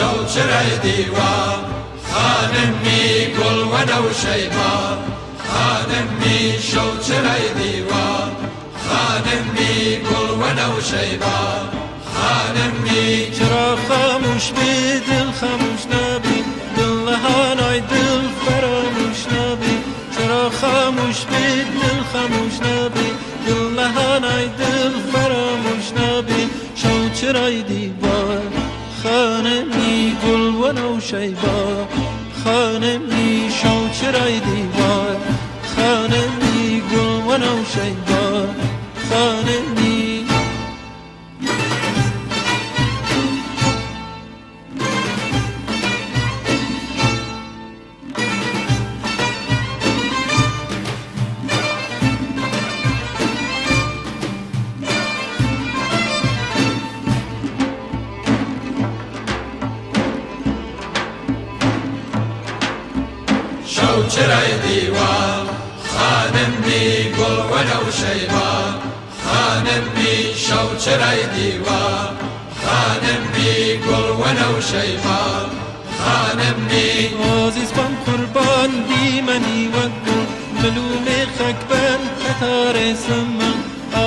شوچرای دیوار خانم می گل و نوشیبا خانم می شوچرای دیوار خانم می گل و نوشیبا خانم می چرا خاموش بی دل خاموش نبی دل نهانای دل فراموش نبی چرا خاموش بی دل خاموش نبی دل نهانای دل فراموش نبی شوچرای دیوار خانمی گل و نوشیبا خانمی شوچرای دیوار خانمی گل و نوشیبا خانمی شوچرای دیوار خانم می گل و نوشیبا خانم می شوچرای دیوار خانم می گل و نوشیبا خانم می عزیز بم قربان بی منی و گل ملوم خک بن قطار سمن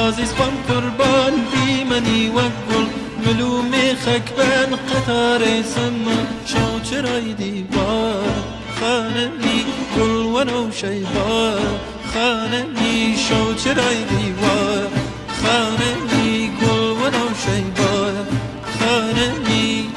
عزیز بم قربان بی منی و گل ملوم خک بن قطار سمن شوچرای دیوار خانمی گل و نوشیبا خانمی شوچرای دیوار خانمی گل و نوشیبا خانمی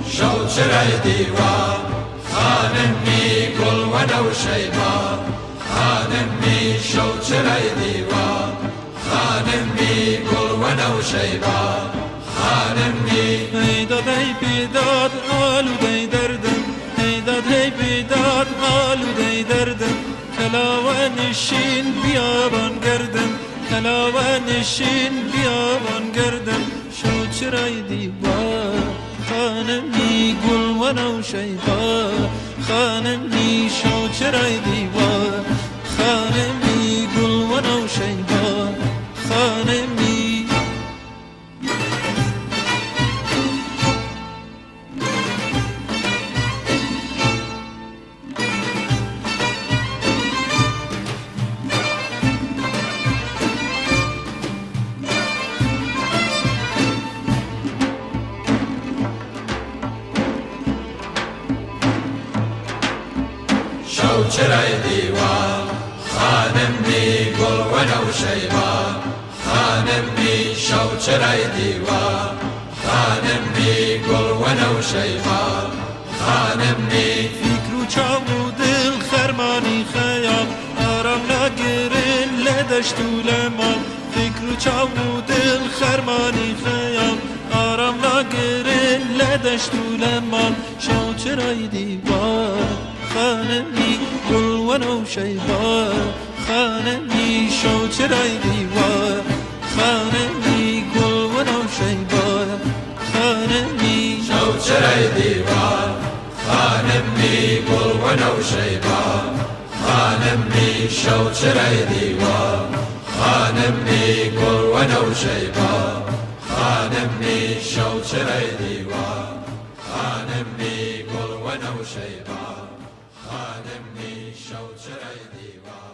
شوچرای دیوار خانم می گل و نوشیبا خانم می شوچرای دیوار خانم می گل و نوشیبا خانم می ای داد ای بیداد آلوده دردم ای داد ای بیداد آلوده دردم کلاوه نشین بیابان گردم کلاوه نشین بیابان گردم شوچرای دیوار خانمی گل و نوشیبا خانمی شوچرای دیوار خانمی گل و نوشیبا خانمی شوچرای دیوار خانم می گل و نوشیبا خانم می شوچرای دیوار خانم می گل و نوشیبا خانم می فکر و چاو و دل خرمانی خیام آرام نگیرین لدشت و لمان فکر و چاو و دل خرمانی خیام آرام نگیرین لدشت و لمان شوچرای دیوار خانمی گل و نوشیبا خانمی شوچرای دیوار خانمی گل و نوشیبا خانمی شوچرای دیوار خانم می گل و نوشیبا خانم می شوچرای دیوار خانم می گل و نوشیبا خانم می شوچرای دیوار خانم می گل و نوشیبا خانم می شەو چرای دیوار